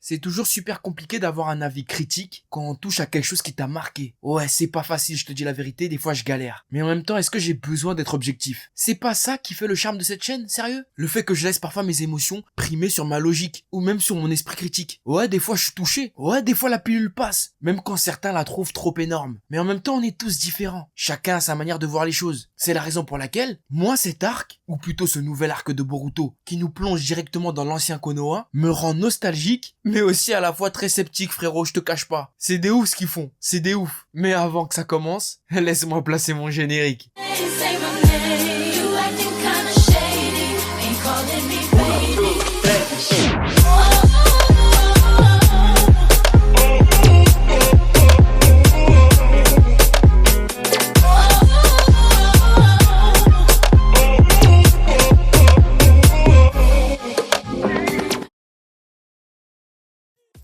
C'est toujours super compliqué d'avoir un avis critique quand on touche à quelque chose qui t'a marqué. Ouais, c'est pas facile, je te dis la vérité, des fois je galère. Mais en même temps, est-ce que j'ai besoin d'être objectif? C'est pas ça qui fait le charme de cette chaîne, sérieux? Le fait que je laisse parfois mes émotions primer sur ma logique, ou même sur mon esprit critique. Ouais, des fois je suis touché. Ouais, des fois la pilule passe. Même quand certains la trouvent trop énorme. Mais en même temps, on est tous différents. Chacun a sa manière de voir les choses. C'est la raison pour laquelle, moi cet arc, ou plutôt ce nouvel arc de Boruto, qui nous plonge directement dans l'ancien Konoha, me rend nostalgique, mais aussi à la fois très sceptique, frérot, je te cache pas. C'est des ouf ce qu'ils font, c'est des ouf. Mais avant que ça commence, laisse-moi placer mon générique.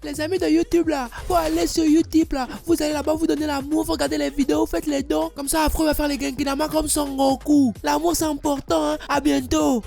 Les amis de YouTube là, faut aller sur YouTube là, vous allez là-bas, vous donnez l'amour, vous regardez les vidéos, faites les dons, comme ça après on va faire les Genkinama comme Son Goku. L'amour c'est important, hein. À bientôt.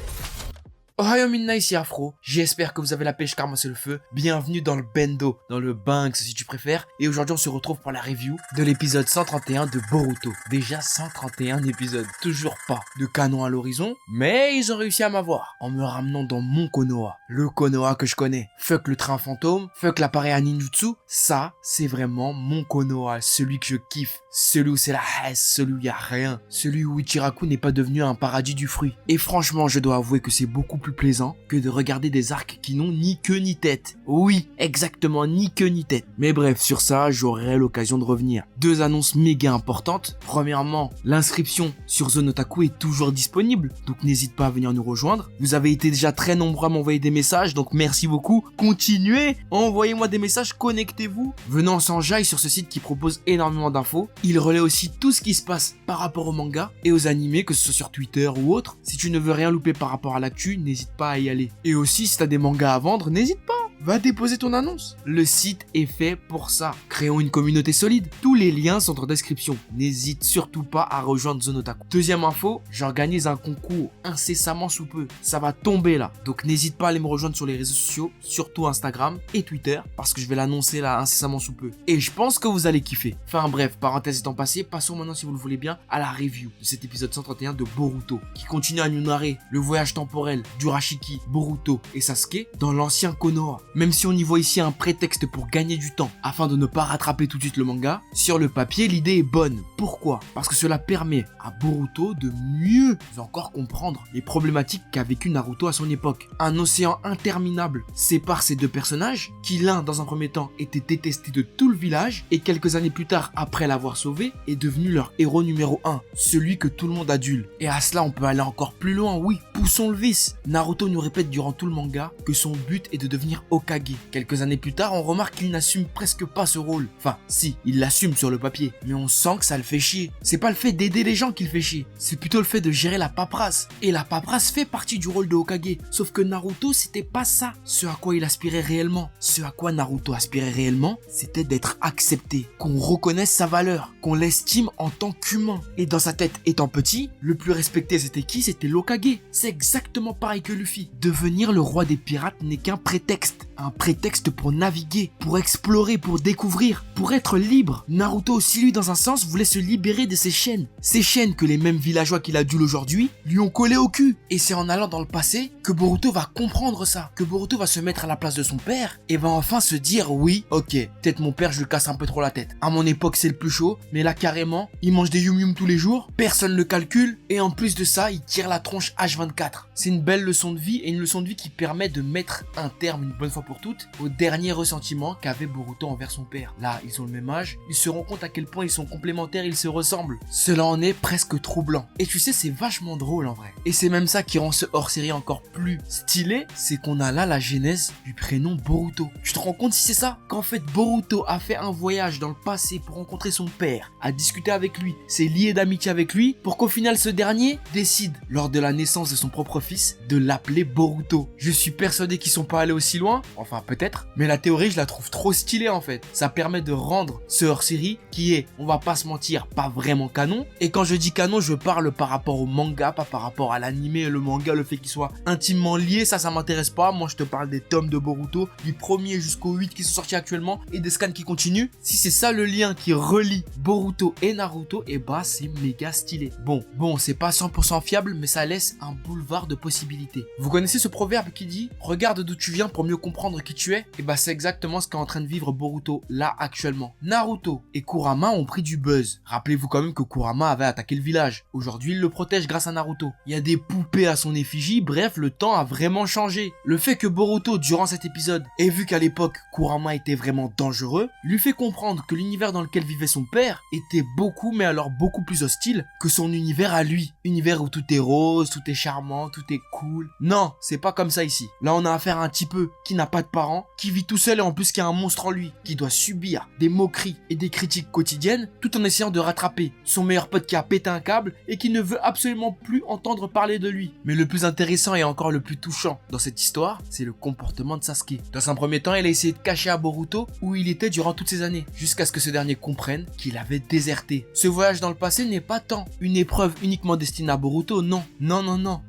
Ohio Minna ici Afro, j'espère que vous avez la pêche car moi c'est le feu. Bienvenue dans le Bendo, dans le Banks si tu préfères. Et aujourd'hui on se retrouve pour la review de l'épisode 131 de Boruto. Déjà 131 épisodes, toujours pas de canon à l'horizon, mais ils ont réussi à m'avoir en me ramenant dans mon Konoha. Le Konoha que je connais. Fuck le train fantôme, fuck l'appareil à ninjutsu, ça c'est vraiment mon Konoha, celui que je kiffe. Celui où c'est la haisse, celui où y a rien. Celui où Ichiraku n'est pas devenu un paradis du fruit. Et franchement je dois avouer que c'est beaucoup plus plaisant que de regarder des arcs qui n'ont ni queue ni tête. Oui, exactement, ni queue ni tête. Mais bref, sur ça, j'aurai l'occasion de revenir. Deux annonces méga importantes. Premièrement, l'inscription sur Zone Otaku est toujours disponible, donc n'hésite pas à venir nous rejoindre. Vous avez été déjà très nombreux à m'envoyer des messages, donc merci beaucoup. Continuez, envoyez-moi des messages, connectez-vous. Venez on s'enjaille sur ce site qui propose énormément d'infos. Il relaie aussi tout ce qui se passe par rapport au manga et aux animés, que ce soit sur Twitter ou autre. Si tu ne veux rien louper par rapport à l'actu, n'hésite pas à y aller. Et aussi, si t'as des mangas à vendre, n'hésite pas. Va déposer ton annonce. Le site est fait pour ça. Créons une communauté solide. Tous les liens sont en description. N'hésite surtout pas à rejoindre Zone Otaku. Deuxième info, j'organise un concours incessamment sous peu. Ça va tomber là. Donc n'hésite pas à aller me rejoindre sur les réseaux sociaux, surtout Instagram et Twitter, parce que je vais l'annoncer là incessamment sous peu. Et je pense que vous allez kiffer. Enfin bref, parenthèse étant passée, passons maintenant si vous le voulez bien à la review de cet épisode 131 de Boruto, qui continue à nous narrer le voyage temporel d'Urashiki, Boruto et Sasuke dans l'ancien Konoha. Même si on y voit ici un prétexte pour gagner du temps afin de ne pas rattraper tout de suite le manga, sur le papier l'idée est bonne. Pourquoi? Parce que cela permet à Boruto de mieux encore comprendre les problématiques qu'a vécu Naruto à son époque. Un océan interminable sépare ces deux personnages qui l'un dans un premier temps était détesté de tout le village et quelques années plus tard après l'avoir sauvé est devenu leur héros numéro 1, celui que tout le monde adule. Et à cela on peut aller encore plus loin, oui, poussons le vice. Naruto nous répète durant tout le manga que son but est de devenir Hokage. Quelques années plus tard, on remarque qu'il n'assume presque pas ce rôle. Enfin, si, il l'assume sur le papier, mais on sent que ça le fait chier. C'est pas le fait d'aider les gens qui le fait chier, c'est plutôt le fait de gérer la paperasse. Et la paperasse fait partie du rôle de Hokage, sauf que Naruto, c'était pas ça. Ce à quoi il aspirait réellement. Ce à quoi Naruto aspirait réellement, c'était d'être accepté, qu'on reconnaisse sa valeur, qu'on l'estime en tant qu'humain. Et dans sa tête, étant petit, le plus respecté c'était qui? C'était l'Hokage. C'est exactement pareil que Luffy. Devenir le roi des pirates n'est qu'un prétexte. Un prétexte pour naviguer, pour explorer, pour découvrir, pour être libre. Naruto aussi, lui, dans un sens, voulait se libérer de ces chaînes. Ces chaînes que les mêmes villageois qu'il adule aujourd'hui lui ont collé au cul. Et c'est en allant dans le passé que Boruto va comprendre ça. Que Boruto va se mettre à la place de son père et va enfin se dire oui, ok, peut-être mon père je lui casse un peu trop la tête. À mon époque c'est le plus chaud, mais là carrément, il mange des yum yum tous les jours, personne le calcule et en plus de ça, il tire la tronche H24. C'est une belle leçon de vie et une leçon de vie qui permet de mettre un terme une bonne fois pour toutes au dernier ressentiment qu'avait Boruto envers son père. Là, ils ont le même âge, ils se rendent compte à quel point ils sont complémentaires, ils se ressemblent. Cela en est presque troublant. Et tu sais, c'est vachement drôle en vrai. Et c'est même ça qui rend ce hors-série encore plus stylé, c'est qu'on a là la genèse du prénom Boruto. Tu te rends compte si c'est ça? Qu'en fait Boruto a fait un voyage dans le passé pour rencontrer son père, a discuté avec lui, s'est lié d'amitié avec lui, pour qu'au final ce dernier décide, lors de la naissance de son propre fils, de l'appeler Boruto. Je suis persuadé qu'ils sont pas allés aussi loin. enfin peut-être, mais la théorie je la trouve trop stylée en fait. Ça permet de rendre ce hors-série qui est, on va pas se mentir, pas vraiment canon. Et quand je dis canon, je parle par rapport au manga, pas par rapport à l'anime et le manga, le fait qu'ils soient intimement liés, ça m'intéresse pas. Moi je te parle des tomes de Boruto, du premier jusqu'au 8 qui sont sortis actuellement et des scans qui continuent. Si c'est ça le lien qui relie Boruto et Naruto, et bah c'est méga stylé. Bon, c'est pas 100% fiable, mais ça laisse un boulevard de possibilités. Vous connaissez ce proverbe qui dit « Regarde d'où tu viens pour mieux comprendre qui tu es ?» Et bah c'est exactement ce qu'est en train de vivre Boruto là actuellement. Naruto et Kurama ont pris du buzz. Rappelez-vous quand même que Kurama avait attaqué le village. Aujourd'hui il le protège grâce à Naruto. Il y a des poupées à son effigie, bref le temps a vraiment changé. Le fait que Boruto durant cet épisode ait vu qu'à l'époque Kurama était vraiment dangereux, lui fait comprendre que l'univers dans lequel vivait son père était beaucoup mais alors beaucoup plus hostile que son univers à lui. Univers où tout est rose, tout est charmant, tout est cool. Non, c'est pas comme ça ici. Là on a affaire à un petit peu qui n'a pas de parents, qui vit tout seul et en plus qui a un monstre en lui, qui doit subir des moqueries et des critiques quotidiennes tout en essayant de rattraper son meilleur pote qui a pété un câble et qui ne veut absolument plus entendre parler de lui. Mais le plus intéressant et encore le plus touchant dans cette histoire, c'est le comportement de Sasuke. Dans un premier temps, il a essayé de cacher à Boruto où il était durant toutes ces années, jusqu'à ce que ce dernier comprenne qu'il avait déserté. Ce voyage dans le passé n'est pas tant une épreuve uniquement destinée à Boruto, non,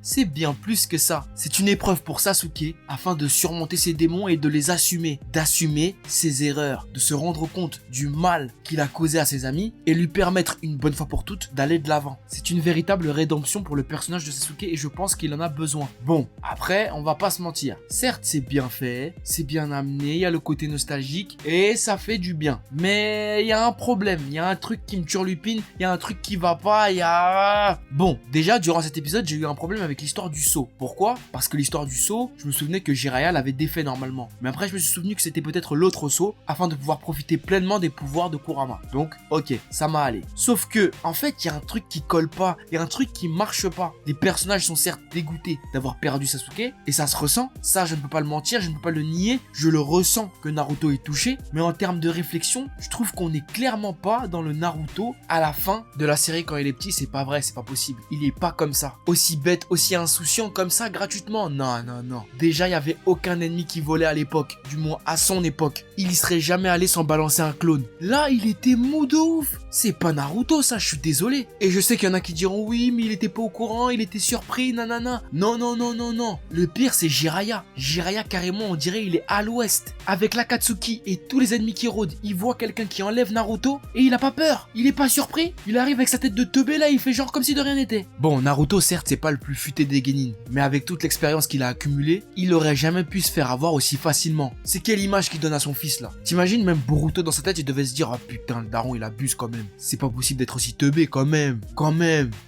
c'est bien plus que ça. C'est une épreuve pour Sasuke afin de surmonter ses démons et de les assumer, d'assumer ses erreurs, de se rendre compte du mal qu'il a causé à ses amis et lui permettre une bonne fois pour toutes d'aller de l'avant. C'est une véritable rédemption pour le personnage de Sasuke et je pense qu'il en a besoin. Bon, après, on va pas se mentir. Certes, c'est bien fait, c'est bien amené, il y a le côté nostalgique et ça fait du bien. Mais il y a un problème, il y a un truc qui me turlupine, il y a un truc qui va pas, il y a... Bon, déjà, durant cet épisode, j'ai eu un problème avec l'histoire du sceau. Pourquoi? Parce que l'histoire du sceau, je me souvenais que Jiraiya l'avait défait normalement. Mais après, je me suis souvenu que c'était peut-être l'autre sceau afin de pouvoir profiter pleinement des pouvoirs de Kurama. Donc, ok, ça m'a allé. Sauf que, en fait, il y a un truc qui colle pas, il y a un truc qui marche pas. Les personnages sont certes dégoûtés d'avoir perdu Sasuke, et ça se ressent, ça je ne peux pas le mentir, je ne peux pas le nier, je le ressens que Naruto est touché, mais en termes de réflexion, je trouve qu'on n'est clairement pas dans le Naruto à la fin de la série quand il est petit, c'est pas vrai, c'est pas possible. Il est pas comme ça. Aussi bête, aussi insouciant comme ça gratuitement. Non. Déjà, il y avait aucun ennemi qui volait à l'époque, du moins à son époque. Il y serait jamais allé sans balancer un clone. Là, il était mou de ouf. C'est pas Naruto ça, je suis désolé. Et je sais qu'il y en a qui diront oui, mais il était pas au courant, il était surpris, nanana. Non. Le pire, c'est Jiraiya. Jiraiya, carrément, on dirait il est à l'ouest. Avec l'Akatsuki et tous les ennemis qui rôdent, il voit quelqu'un qui enlève Naruto et il a pas peur. Il est pas surpris. Il arrive avec sa tête de teubé là, il fait genre comme si de rien n'était. Bon, Naruto, certes, c'est pas le plus futé des genin, mais avec toute l'expérience qu'il a accumulée, il aurait jamais pu se faire avoir aussi facilement. C'est quelle image qu'il donne à son fils là? T'imagines, même Boruto dans sa tête, il devait se dire, ah putain, le daron, il abuse quand même. C'est pas possible d'être aussi teubé quand même.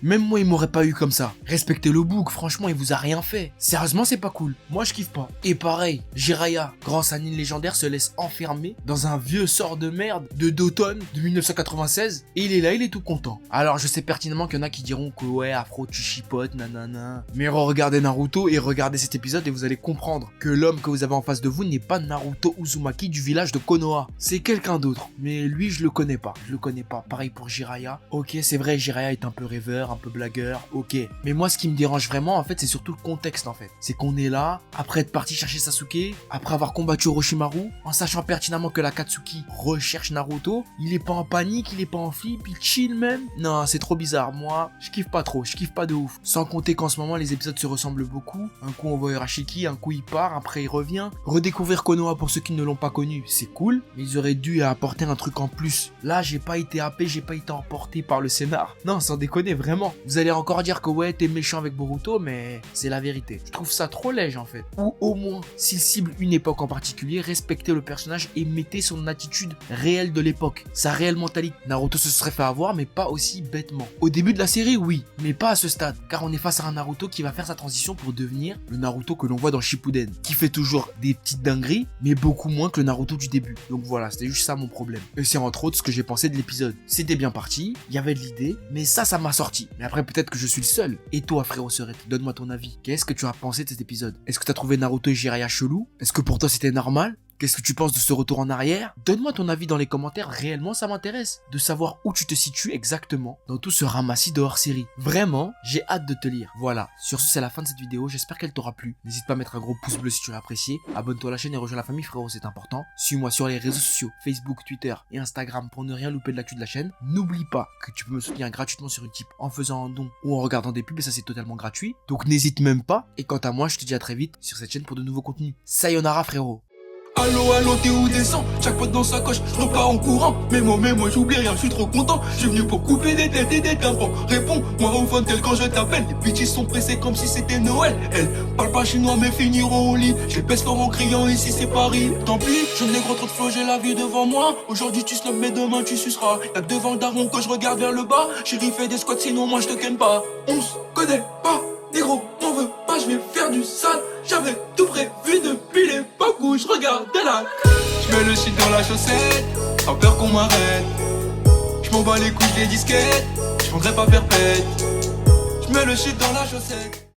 Même moi, il m'aurait pas eu comme ça. Respectez le bouc, franchement, il vous a rien fait. Sérieusement, c'est pas cool. Moi, je kiffe pas. Et pareil, Jiraiya, grand sanin légendaire, se laisse enfermer dans un vieux sort de merde de d'automne de 1996 et il est là, il est tout content. Alors, je sais pertinemment qu'il y en a qui diront que ouais, Afro, tu chipotes, nanana. Mais regardez Naruto et regardez cet épisode et vous allez comprendre que l'homme que vous avez en face de vous n'est pas Naruto Uzumaki du village de Konoha. C'est quelqu'un d'autre. Mais lui, je le connais pas. Pareil pour Jiraiya. Ok, c'est vrai, Jiraiya est un peu rêveur, un peu blagueur. Ok. Mais moi, ce qui me dérange vraiment, en fait, c'est surtout le contexte, en fait. C'est qu'on est là, après être parti chercher Sasuke, après avoir combattu Orochimaru, en sachant pertinemment que l'Akatsuki recherche Naruto. Il est pas en panique, il est pas en flip, il chill même. Non, c'est trop bizarre. Moi, je kiffe pas trop, je kiffe pas de ouf. Sans compter qu'en ce moment, les épisodes se ressemblent beaucoup. Un coup, on voit Urashiki, un coup, il part, après, il revient. Redécouvrir Konoha pour ceux qui ne l'ont pas connu, c'est cool. Mais ils auraient dû apporter un truc en plus. Là, j'ai pas été happé, j'ai pas été emporté par le scénar. Non, sans déconner, vraiment. Vous allez encore dire que ouais, t'es méchant avec Boruto, mais c'est la vérité. Je trouve ça trop léger en fait. Ou au moins, s'il cible une époque en particulier, respectez le personnage et mettez son attitude réelle de l'époque. Sa réelle mentalité. Naruto se serait fait avoir, mais pas aussi bêtement. Au début de la série, oui, mais pas à ce stade. Car on est face à un Naruto qui va faire sa transition pour devenir le Naruto que l'on voit dans Shippuden. Qui fait toujours des petites dingueries, mais beaucoup moins que le Naruto du début. Donc voilà, c'était juste ça mon problème. Et c'est entre autres ce que j'ai pensé de l'épisode. C'était bien parti, il y avait de l'idée, mais ça m'a sorti. Mais après, peut-être que je suis le seul. Et toi, frérot Serette, donne-moi ton avis. Qu'est-ce que tu as pensé de cet épisode? Est-ce que tu as trouvé Naruto et Jiraiya chelou? Est-ce que pour toi c'était normal? Qu'est-ce que tu penses de ce retour en arrière? Donne-moi ton avis dans les commentaires, réellement ça m'intéresse de savoir où tu te situes exactement dans tout ce ramassis de hors-série. Vraiment, j'ai hâte de te lire. Voilà, sur ce c'est la fin de cette vidéo, j'espère qu'elle t'aura plu. N'hésite pas à mettre un gros pouce bleu si tu l'as apprécié, abonne-toi à la chaîne et rejoins la famille frérot, c'est important. Suis-moi sur les réseaux sociaux, Facebook, Twitter et Instagram pour ne rien louper de l'actu de la chaîne. N'oublie pas que tu peux me soutenir gratuitement sur Utip en faisant un don ou en regardant des pubs et ça c'est totalement gratuit. Donc n'hésite même pas. Et quant à moi, je te dis à très vite sur cette chaîne pour de nouveaux contenus. Sayonara frérot. Allo, allo, t'es où descend? Chaque pote dans sa coche, je repars en courant. Mais moi, j'oublie rien, je suis trop content. Je suis venu pour couper des têtes et des tympans. Réponds-moi au phone tel quand je t'appelle. Les bitches sont pressées comme si c'était Noël. Elles parlent pas chinois mais finiront au lit. J'ai pèse leur en criant ici c'est Paris. Tant pis, je n'ai gros trop de flow, j'ai la vie devant moi. Aujourd'hui tu snobs mais demain tu suceras. Y'a que devant le daron que je regarde vers le bas. Chérie fais des squats sinon moi je te ken pas. On se connaît pas, négro, m'en veux pas, je vais faire du sale. J'avais tout prévu depuis l'époque où je regardais la. Je mets le shit dans la chaussette, pas peur qu'on m'arrête. Je m'en bats les couilles des disquettes, je voudrais pas perpète. Je mets le shit dans la chaussette.